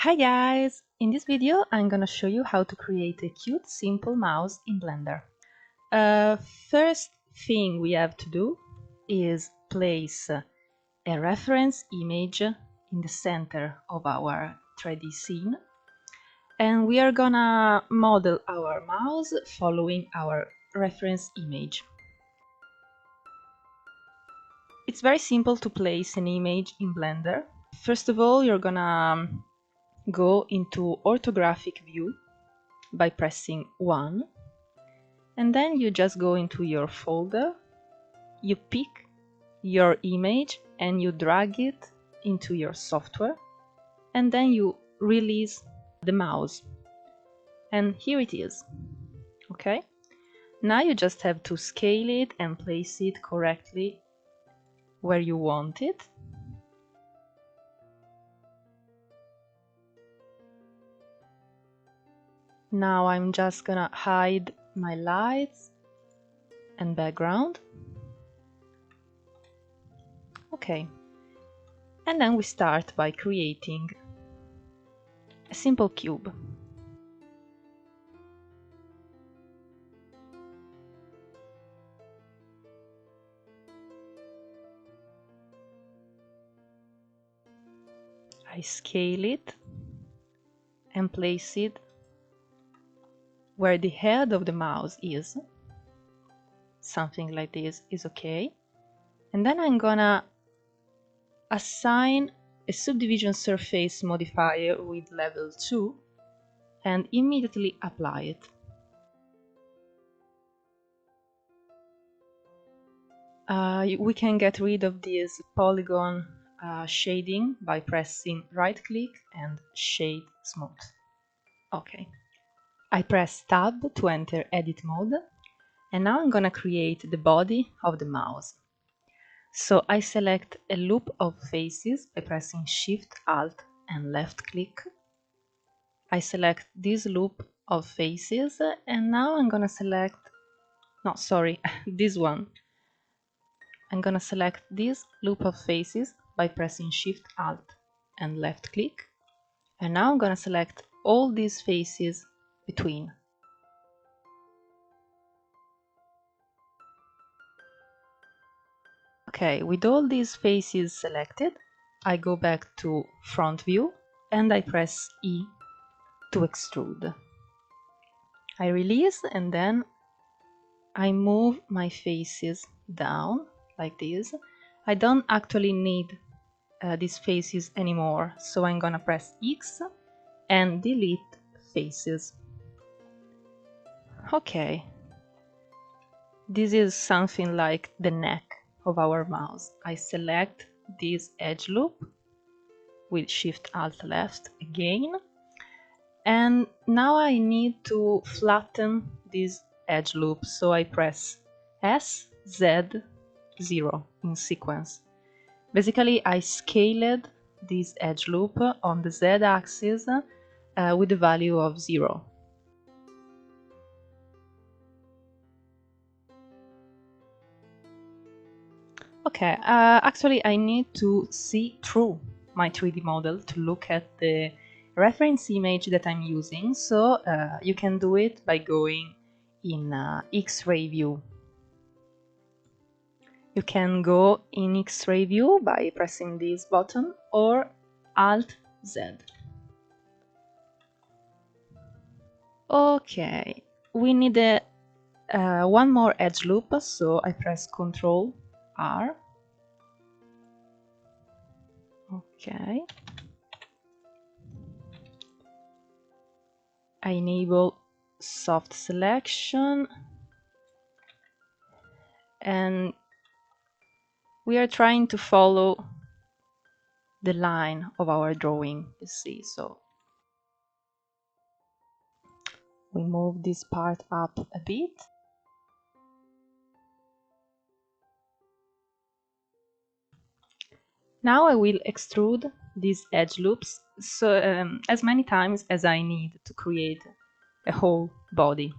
Hi guys! In this video I'm gonna show you how to create a cute simple mouse in Blender. First thing we have to do is place a reference image in the center of our 3D scene, and we are gonna model our mouse following our reference image. It's very simple to place an image in Blender. First of all, you're gonna go into orthographic view by pressing 1, and then you just go into your folder, you pick your image and you drag it into your software, and then you release the mouse, and here it is. Okay, now you just have to scale it and place it correctly where you want it. Now I'm just gonna hide my lights and background. Okay, and then we start by creating a simple cube. I scale it and place it where the head of the mouse is. Something like this is okay. And then I'm gonna assign a subdivision surface modifier with level 2 and immediately apply it. We can get rid of this polygon shading by pressing right click and shade smooth. Okay. I press tab to enter edit mode, and now I'm gonna create the body of the mouse. So I select a loop of faces by pressing Shift, Alt and left click. I select this loop of faces, and now I'm gonna select, no sorry, this one. I'm gonna select this loop of faces by pressing Shift, Alt and left click. And now I'm gonna select all these faces between. Okay, with all these faces selected, I go back to front view and I press E to extrude. I release and then I move my faces down like this. I don't actually need these faces anymore, so I'm gonna press X and delete faces. Okay, this is something like the neck of our mouse. I select this edge loop with Shift Alt Left again, and now I need to flatten this edge loop, so I press S, Z, 0 in sequence. Basically I scaled this edge loop on the Z axis with the value of 0. Okay, actually I need to see through my 3D model to look at the reference image that I'm using, so you can do it by going in X-ray view. You can go in X-ray view by pressing this button or Alt Z. Okay, we need one more edge loop, so I press Ctrl R. Okay. I enable soft selection, and we are trying to follow the line of our drawing, you see, so we move this part up a bit. Now I will extrude these edge loops as many times as I need to create a whole body.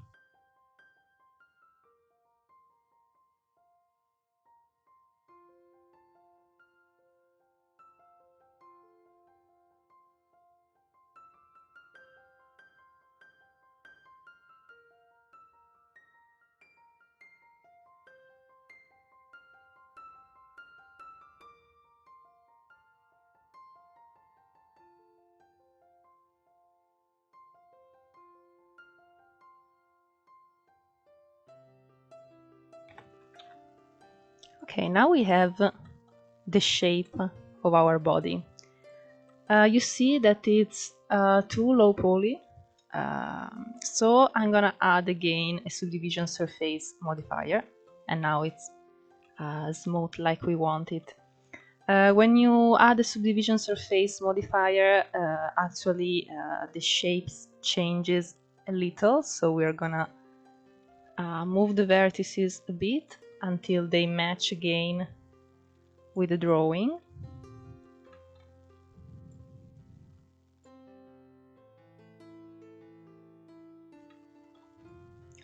Okay, now we have the shape of our body. You see that it's too low poly, so I'm gonna add again a subdivision surface modifier, and now it's smooth like we want it. When you add a subdivision surface modifier, actually the shapes changes a little, so we're gonna move the vertices a bit until they match again with the drawing.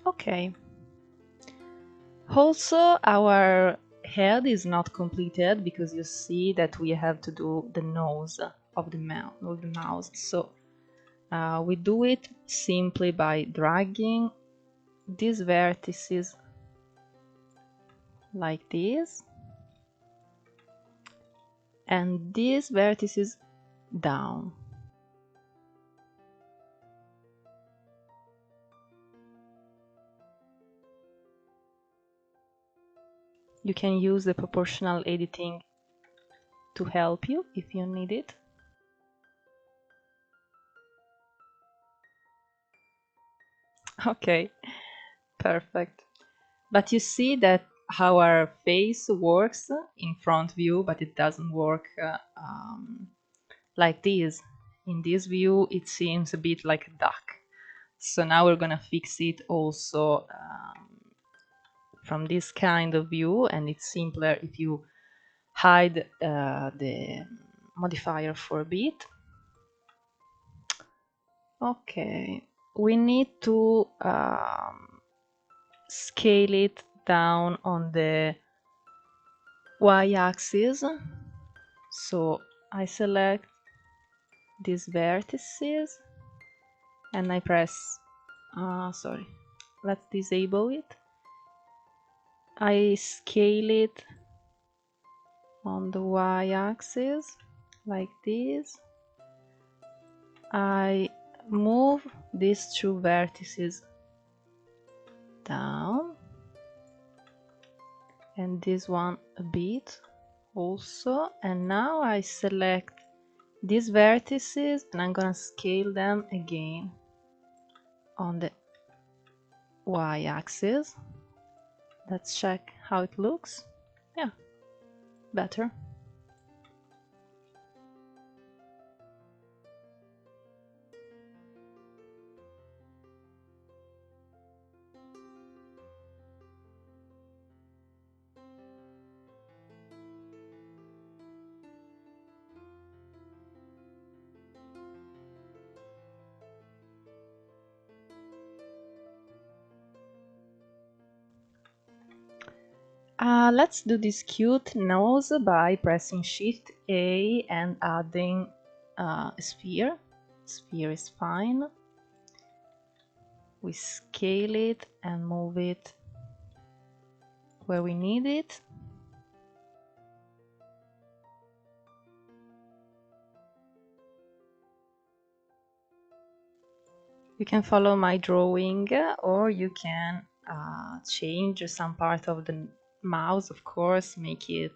Okay. Also, our head is not completed because you see that we have to do the nose of the mouse. So we do it simply by dragging these vertices like this and these vertices down. You can use the proportional editing to help you if you need it. Okay, perfect. But you see that how our face works in front view, but it doesn't work like this. In this view, it seems a bit like a duck. So now we're gonna fix it also from this kind of view, and it's simpler if you hide the modifier for a bit. Okay, we need to scale it down on the y-axis. So I select these vertices and I press, sorry, let's disable it. I scale it on the y-axis like this. I move these two vertices down and this one a bit also, and now I select these vertices and I'm gonna scale them again on the y-axis. Let's check how it looks. Yeah, better. Let's do this cute nose by pressing Shift A and adding a sphere. Sphere is fine. We scale it and move it where we need it. You can follow my drawing or you can change some part of the mouse, of course, make it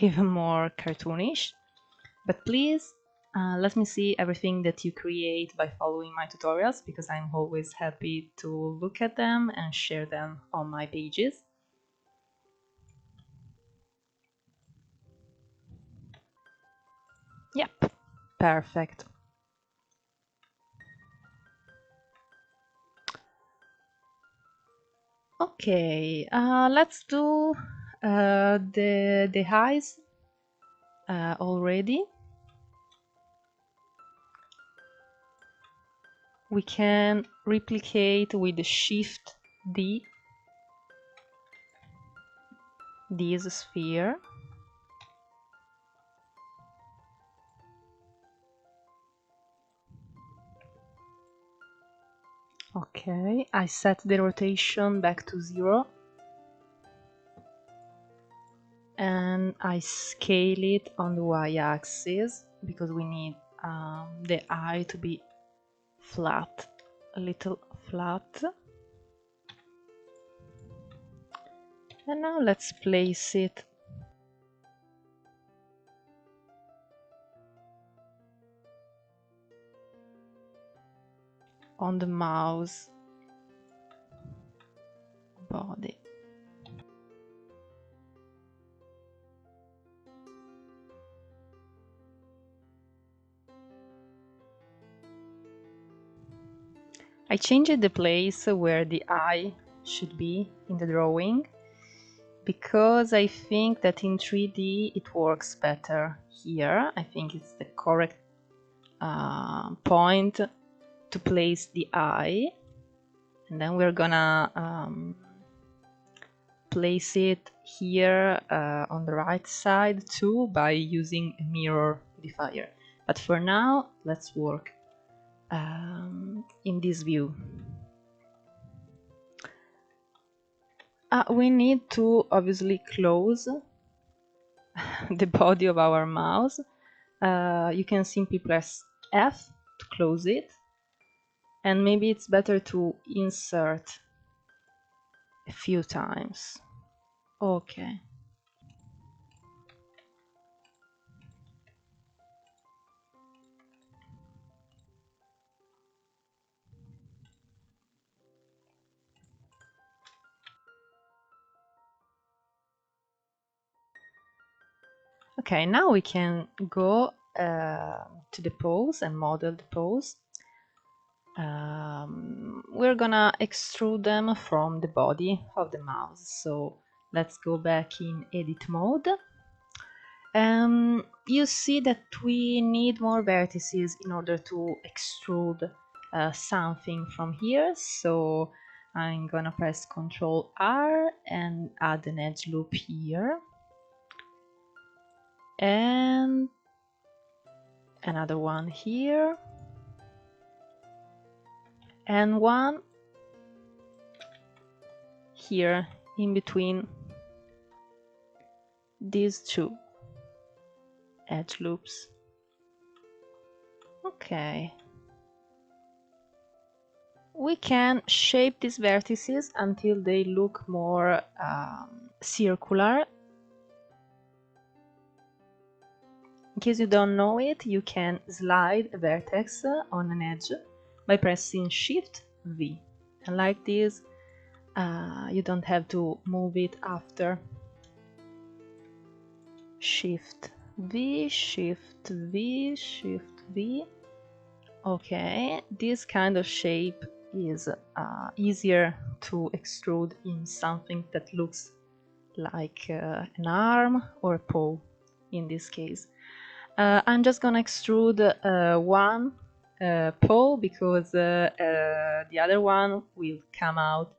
even more cartoonish. But please let me see everything that you create by following my tutorials, because I'm always happy to look at them and share them on my pages. Yep, perfect. Okay, let's do the eyes already. We can replicate with the Shift D this sphere. Okay, I set the rotation back to 0 and I scale it on the y-axis because we need the eye to be flat, a little flat. And now let's place it on the mouse body. I changed the place where the eye should be in the drawing because I think that in 3D it works better here. I think it's the correct point to place the eye, and then we're gonna place it here on the right side too by using a mirror modifier. But for now, let's work in this view. We need to obviously close the body of our mouse. You can simply press F to close it, and maybe it's better to insert a few times. Okay. Okay, now we can go to the pose and model the pose. We're gonna extrude them from the body of the mouse. So let's go back in edit mode. You see that we need more vertices in order to extrude something from here. So I'm gonna press Ctrl R and add an edge loop here. And another one here. And one here in between these two edge loops. Okay. We can shape these vertices until they look more circular. In case you don't know it, you can slide a vertex on an edge by pressing Shift V. And like this, you don't have to move it after. Shift V, Shift V, Shift V. Okay, this kind of shape is easier to extrude in something that looks like an arm or a paw in this case. I'm just gonna extrude one paw because the other one will come out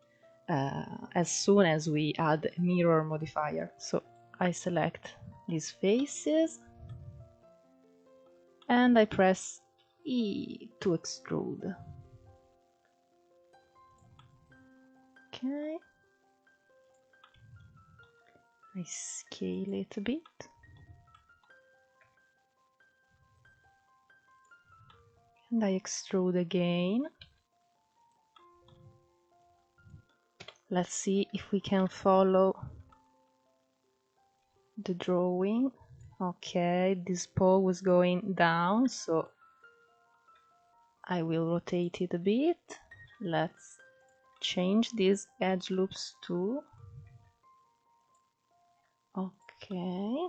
as soon as we add a mirror modifier. So I select these faces and I press E to extrude. Okay. I scale it a bit. And I extrude again. Let's see if we can follow the drawing. Okay, this paw was going down, so I will rotate it a bit. Let's change these edge loops too. Okay.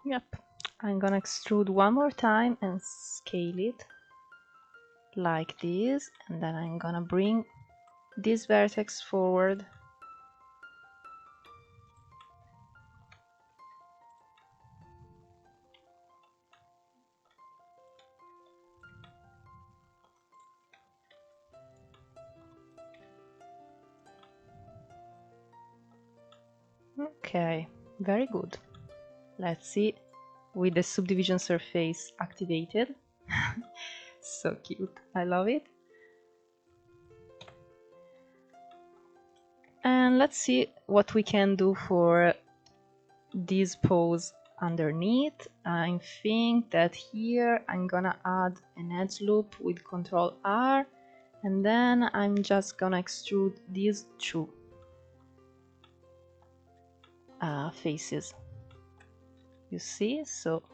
Yep. I'm gonna extrude one more time and scale it like this, and then I'm gonna bring this vertex forward. Okay, very good. Let's see, with the subdivision surface activated. So cute, I love it. And let's see what we can do for this pose underneath. I think that here I'm gonna add an edge loop with Ctrl R And then I'm just gonna extrude these two faces. You see, so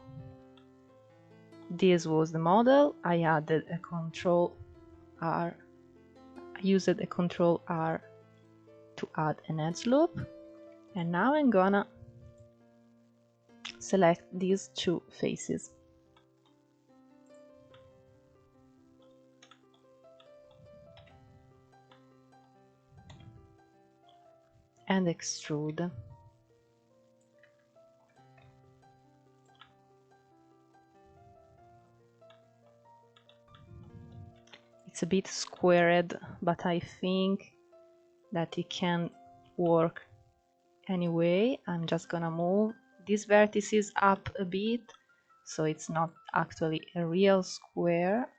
this was the model. I added a Control R. I used a Control R to add an edge loop, and now I'm gonna select these two faces and extrude. It's a bit squared, but I think that it can work anyway. I'm just gonna move these vertices up a bit so it's not actually a real square.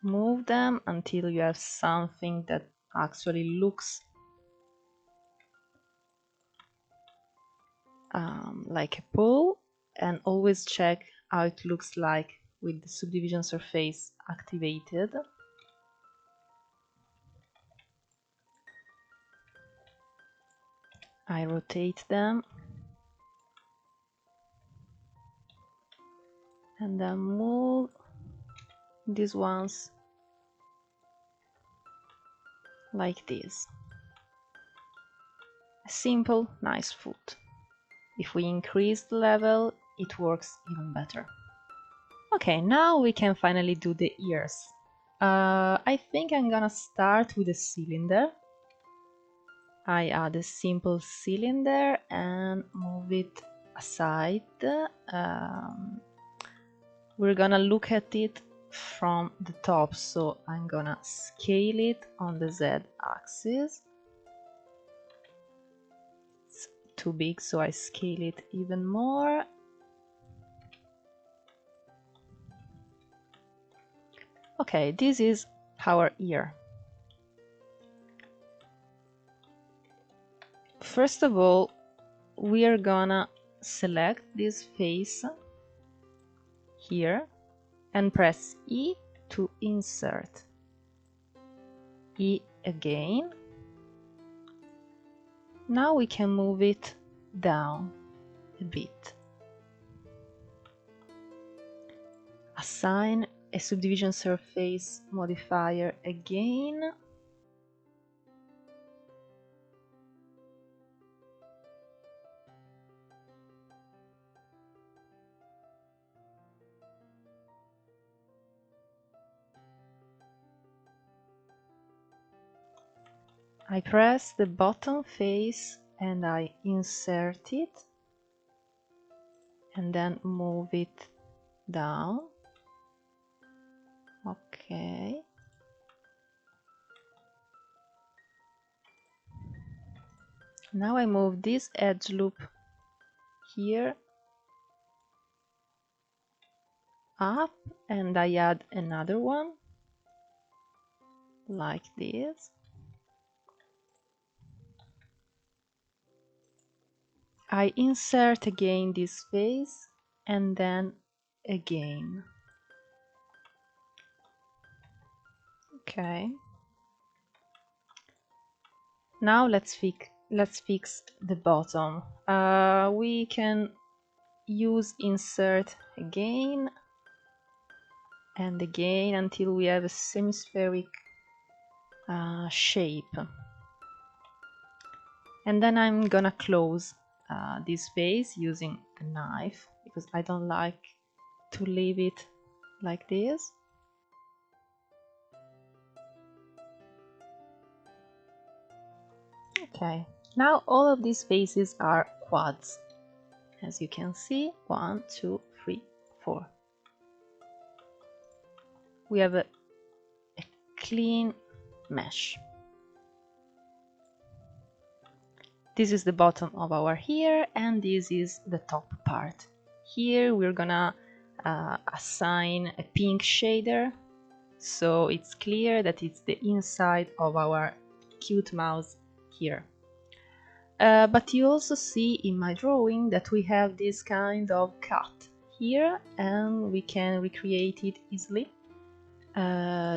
Move them until you have something that actually looks like a pole, and always check how it looks like with the subdivision surface activated. I rotate them and then move these ones like this. A simple, nice foot. If we increase the level, it works even better. Okay, now we can finally do the ears. I think I'm gonna start with a cylinder. I add a simple cylinder and move it aside. We're gonna look at it from the top, so I'm gonna scale it on the Z axis. It's too big, so I scale it even more. Okay, this is our ear. First of all, we are gonna select this face here and press E to insert. E again. Now we can move it down a bit. Assign a subdivision surface modifier again. I press the bottom face and I insert it and then move it down. Okay. Now I move this edge loop here up and I add another one like this. I insert again this face and then again. Okay. Now let's fix the bottom. We can use insert again and again until we have a semispheric shape. And then I'm gonna close this face using the knife because I don't like to leave it like this. Okay, now all of these faces are quads. As you can see, 1, 2, 3, 4. We have a clean mesh. This is the bottom of our hair and this is the top part. Here we're gonna assign a pink shader so it's clear that it's the inside of our cute mouse here. But you also see in my drawing that we have this kind of cut here and we can recreate it easily.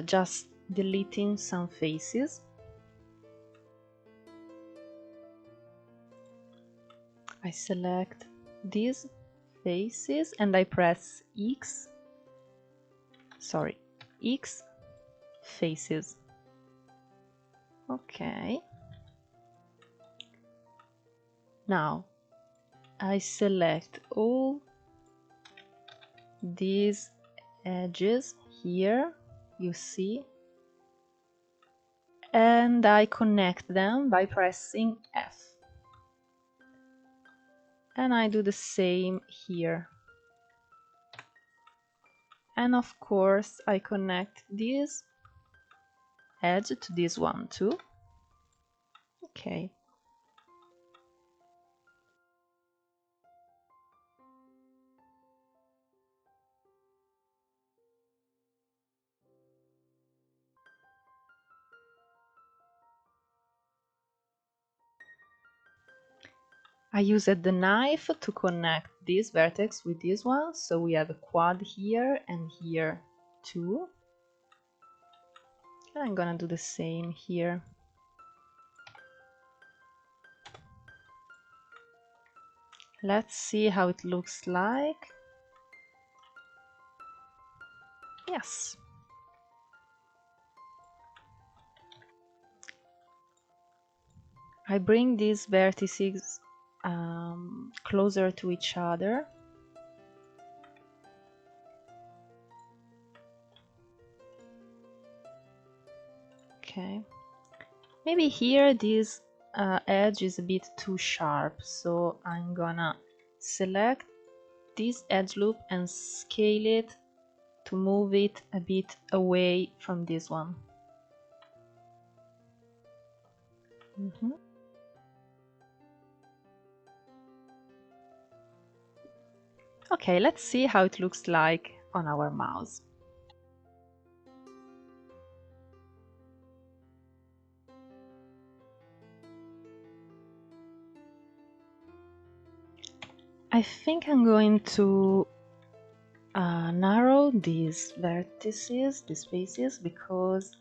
just deleting some faces. I select these faces and I press X faces. Okay. Now I select all these edges here, you see, and I connect them by pressing F. And I do the same here. And of course I connect this edge to this one too. Okay. I used the knife to connect this vertex with this one, so we have a quad here and here too. And I'm gonna do the same here. Let's see how it looks like. Yes. I bring these vertices closer to each other. Okay. Maybe here this edge is a bit too sharp, so I'm gonna select this edge loop and scale it to move it a bit away from this one. Okay, let's see how it looks like on our mouse. I think I'm going to narrow these vertices, these faces, because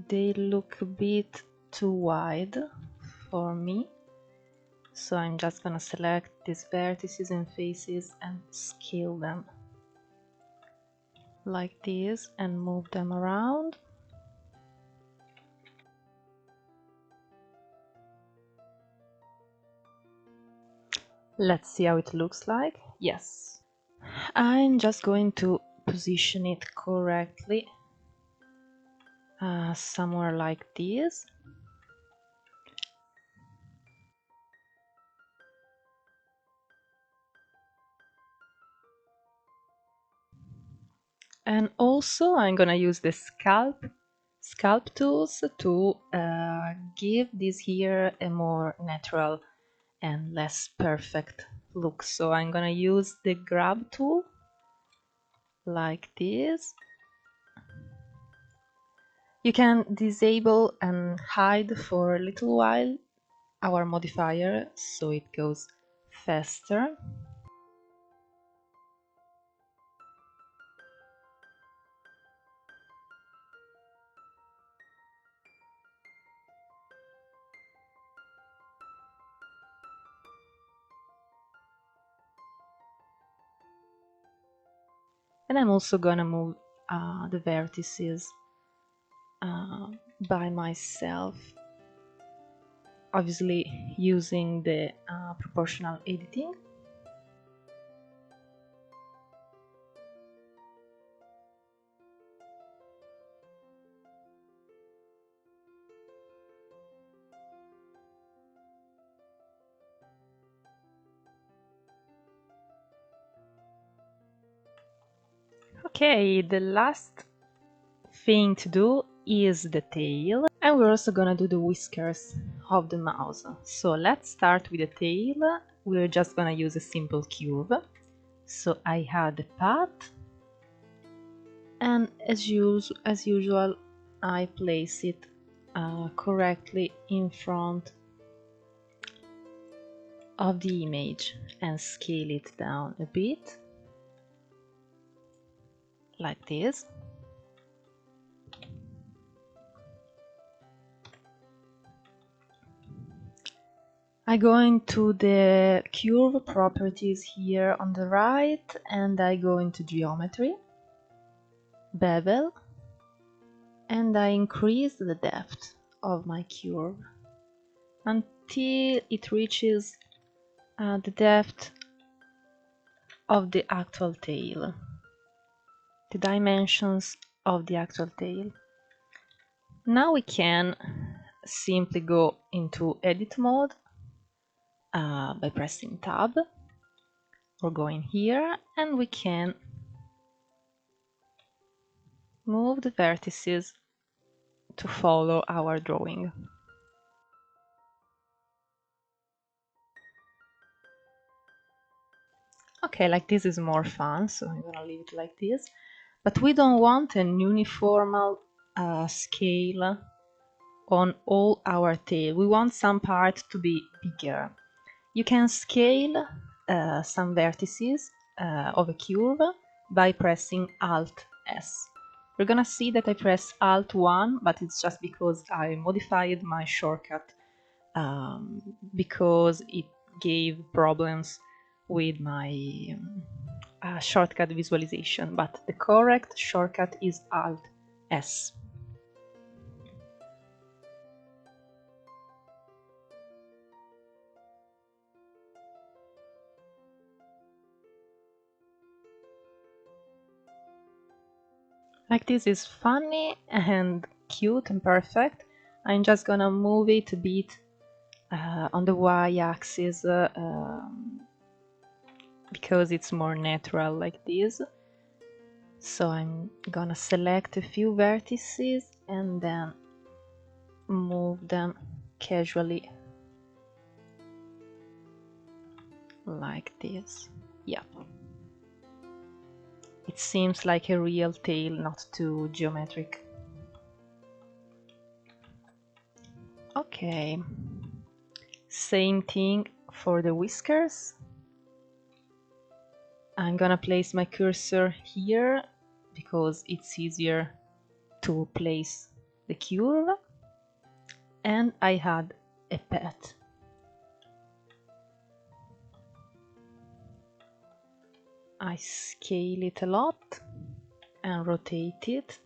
they look a bit too wide for me. So I'm just gonna select these vertices and faces and scale them like this and move them around. Let's see how it looks like. Yes. I'm just going to position it correctly somewhere like this. And also I'm gonna use the sculpt tools to give this here a more natural and less perfect look. So I'm gonna use the grab tool like this. You can disable and hide for a little while our modifier so it goes faster. And I'm also gonna move the vertices by myself, obviously using the proportional editing. Okay, the last thing to do is the tail, and we're also gonna do the whiskers of the mouse. So let's start with the tail. We're just gonna use a simple cube. So I have the path, and as usual I place it correctly in front of the image and scale it down a bit like this. I go into the curve properties here on the right, and I go into geometry, bevel, and I increase the depth of my curve until it reaches the depth of the actual tail, the dimensions of the actual tail. Now we can simply go into edit mode by pressing tab or going here, and we can move the vertices to follow our drawing. Okay, like this is more fun, so I'm gonna leave it like this. But we don't want an uniform scale on all our tail. We want some part to be bigger. You can scale some vertices of a curve by pressing Alt S. You're gonna see that I press Alt 1, but it's just because I modified my shortcut because it gave problems with my shortcut visualization, but the correct shortcut is Alt S. Like this is funny and cute and perfect. I'm just gonna move it a bit on the y-axis because it's more natural like this. So I'm gonna select a few vertices and then move them casually like this. Yep. It seems like a real tail, not too geometric. Okay. Same thing for the whiskers. I'm gonna place my cursor here because it's easier to place the curve, and I had a pet. I scale it a lot and rotate it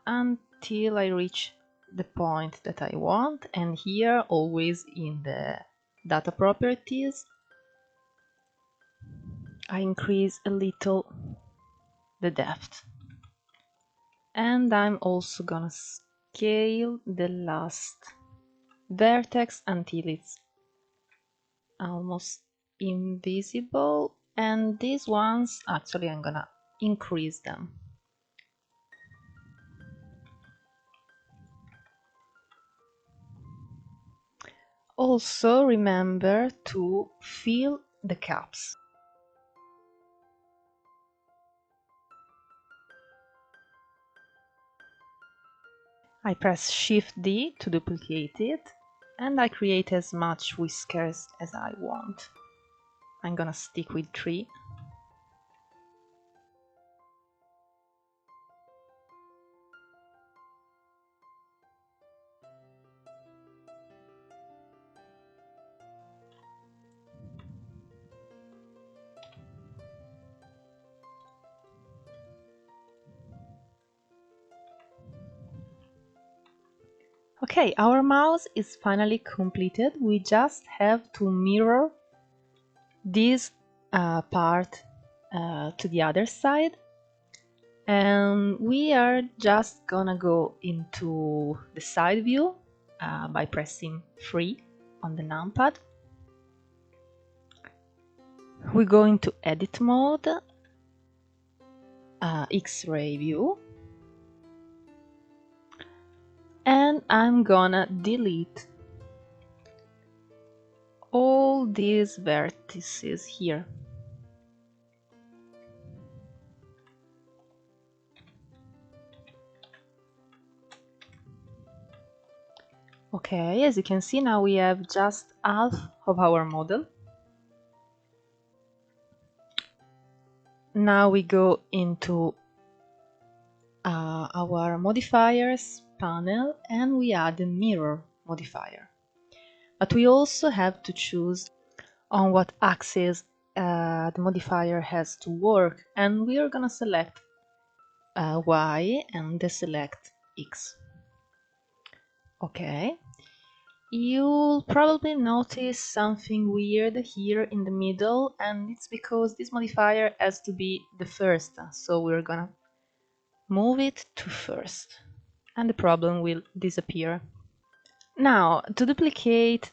until I reach the point that I want, and here always in the data properties I increase a little the depth, and I'm also gonna scale the last vertex until it's almost invisible, and these ones actually I'm gonna increase them. Also remember to fill the caps. I press Shift D to duplicate it, and I create as much whiskers as I want. I'm gonna stick with 3. Okay, our mouse is finally completed. We just have to mirror this part to the other side, and we are just gonna go into the side view by pressing 3 on the numpad. We go into edit mode, X-ray view, and I'm gonna delete all these vertices here. Okay, as you can see, now we have just half of our model. Now we go into our modifiers panel, and we add a mirror modifier. But we also have to choose on what axis the modifier has to work, and we are gonna select Y and deselect X. Okay. You'll probably notice something weird here in the middle, and it's because this modifier has to be the first, so we're gonna move it to first, and the problem will disappear. Now, to duplicate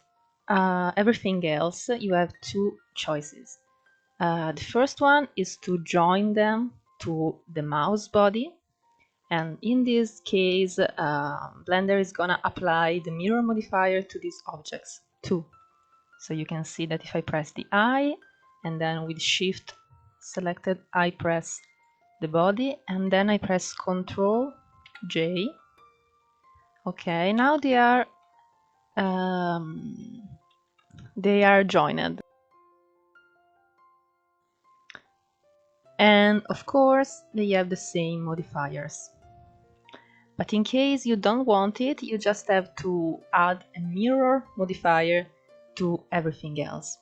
everything else, you have two choices. The first one is to join them to the mouse body, and in this case Blender is gonna apply the mirror modifier to these objects too. So you can see that if I press the I and then with shift selected I press the body and then I press Ctrl J. Okay, now they are joined. And of course they have the same modifiers. But in case you don't want it, you just have to add a mirror modifier to everything else.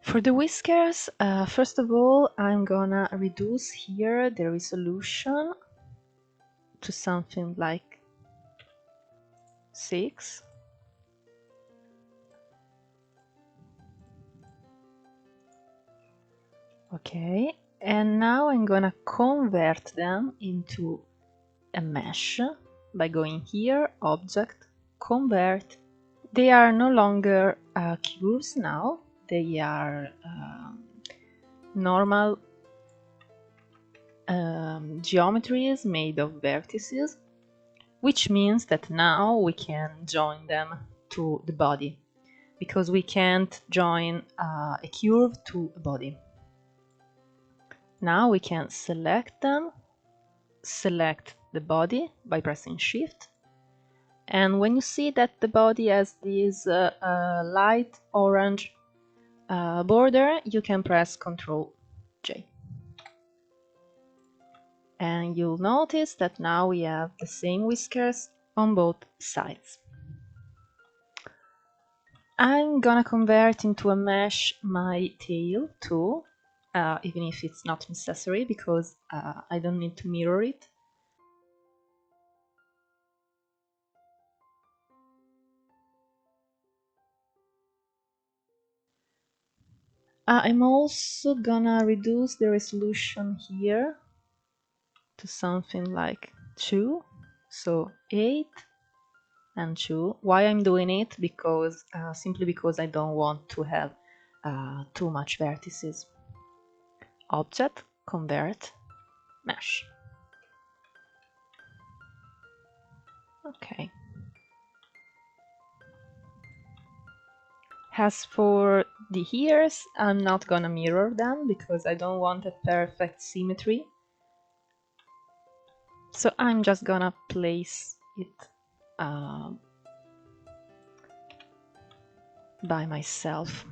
For the whiskers, first of all, I'm gonna reduce here the resolution to something like 6. Okay, and now I'm gonna convert them into a mesh by going here, Object, Convert. They are no longer cubes now, they are normal geometries made of vertices, which means that now we can join them to the body, because we can't join a curve to a body. Now we can select them, select the body by pressing Shift, and when you see that the body has this light orange border, you can press Ctrl J. And you'll notice that now we have the same whiskers on both sides. I'm gonna convert into a mesh my tail too, even if it's not necessary because I don't need to mirror it. I'm also gonna reduce the resolution here to something like 2, so 8 and 2. Why I'm doing it? Because simply because I don't want to have too much vertices. Object, convert, mesh. Okay. As for the ears, I'm not gonna mirror them because I don't want a perfect symmetry. So I'm just gonna place it by myself.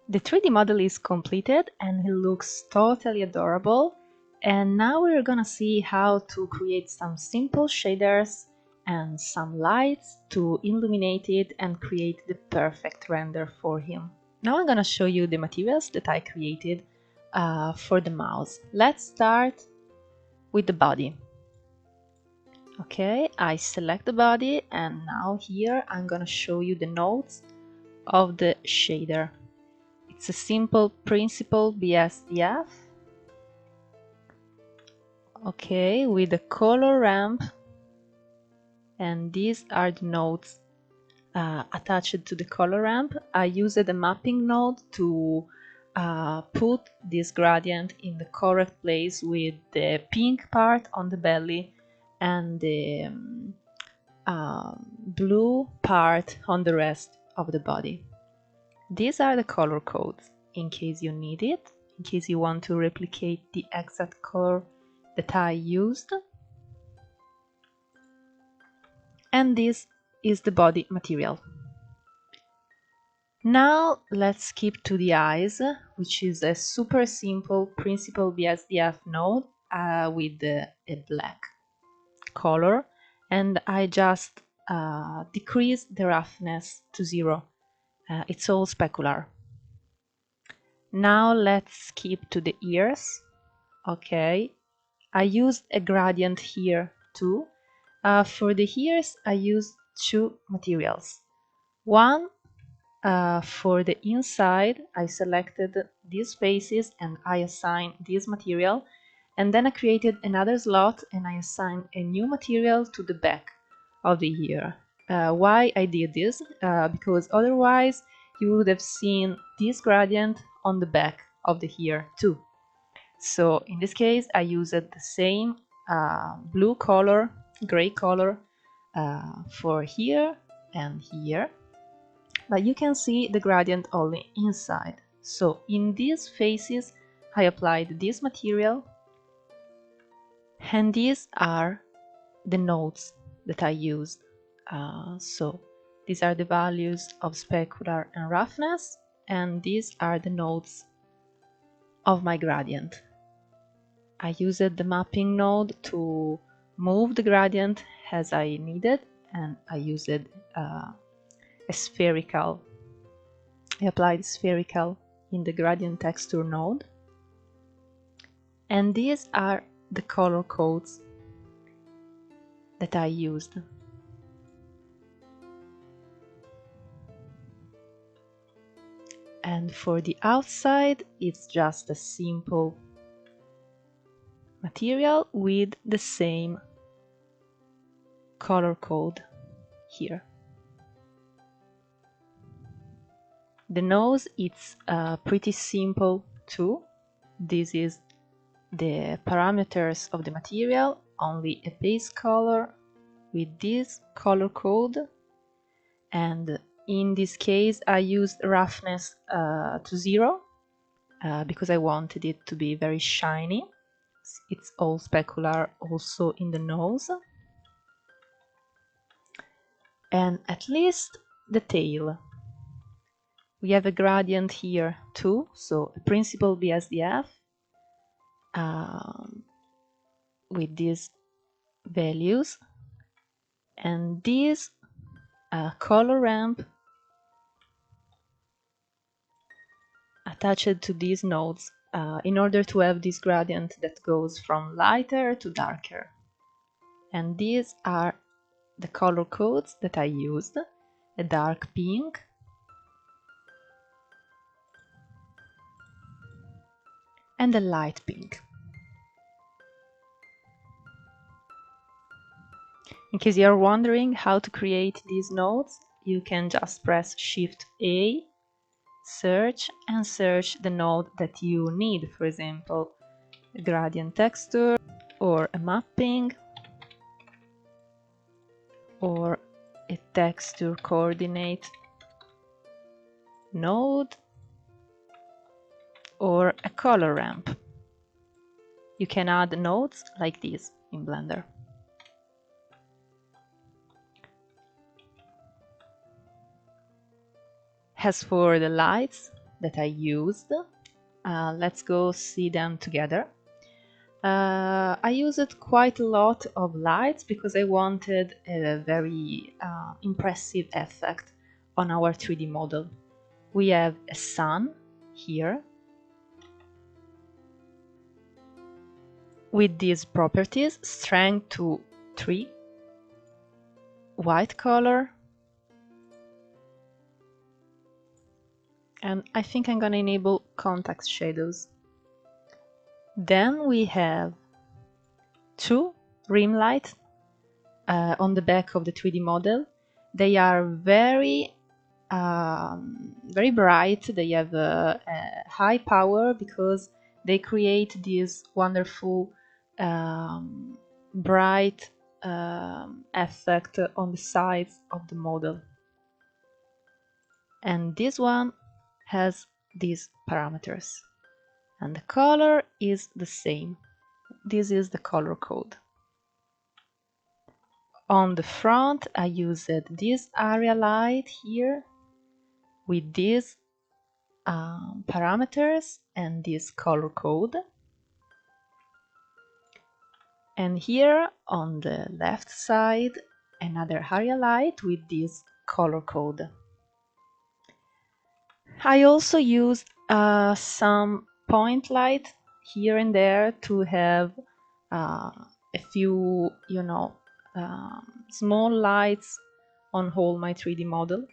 The 3D model is completed and it looks totally adorable. And now we're gonna see how to create some simple shaders and some lights to illuminate it and create the perfect render for him. Now I'm gonna show you the materials that I created for the mouse. Let's start with the body. Okay, I select the body and now here I'm gonna show you the nodes of the shader. It's a simple principle BSDF. Okay, with a color ramp, and these are the nodes attached to the color ramp. I used a mapping node to put this gradient in the correct place with the pink part on the belly and the blue part on the rest of the body. These are the color codes in case you need it, in case you want to replicate the exact color that I used. And this is the body material. Now let's skip to the eyes, which is a super simple principal BSDF node with a black color, and I just decrease the roughness to 0. It's all specular. Now let's skip to the ears. Okay, I used a gradient here too. For the ears I used two materials. One for the inside, I selected these faces and I assigned this material, and then I created another slot and I assigned a new material to the back of the ear. Why I did this? Because otherwise you would have seen this gradient on the back of the ear too. So in this case I used the same blue color, gray color for here and here, but you can see the gradient only inside. So in these faces I applied this material, and these are the nodes that I used. So these are the values of specular and roughness, and these are the nodes of my gradient. I used the mapping node to move the gradient as I needed, and I used a spherical. I applied spherical in the gradient texture node, and these are the color codes that I used. And for the outside, it's just a simple material with the same color code here. The nose, it's pretty simple too. This is the parameters of the material, only a base color with this color code, and in this case I used roughness to 0 because I wanted it to be very shiny. It's all specular also in the nose, and at least the tail. We have a gradient here too, so a principal BSDF with these values, and this color ramp attached to these nodes in order to have this gradient that goes from lighter to darker. And these are the color codes that I used: a dark pink, and a light pink. In case you're wondering how to create these nodes, you can just press Shift A, search, and search the node that you need. For example, a gradient texture, or a mapping, or a texture coordinate node, or a color ramp. You can add nodes like this in Blender. As for the lights that I used, let's go see them together. I used quite a lot of lights because I wanted a very impressive effect on our 3D model. We have a sun here with these properties: strength to 3, white color, and I think I'm gonna enable context shadows. Then we have 2 rim lights on the back of the 3D model. They are very bright. They have a high power because they create this wonderful bright effect on the sides of the model. And this one has these parameters, and the color is the same. This is the color code. On the front I used this area light here with these parameters and this color code. And here on the left side, another area light with this color code. I also used some point light here and there to have a few, small lights on all my 3D model.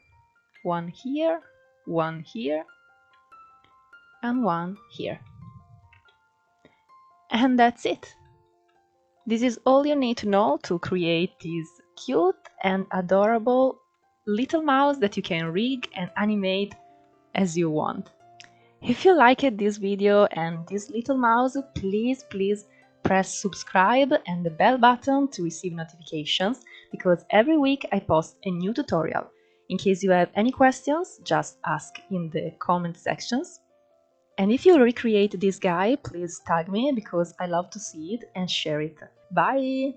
One here, and one here. And that's it. This is all you need to know to create this cute and adorable little mouse that you can rig and animate as you want. If you liked this video and this little mouse, please press subscribe and the bell button to receive notifications, because every week I post a new tutorial. In case you have any questions, just ask in the comment sections. And if you recreate this guy, please tag me, because I love to see it and share it. Bye!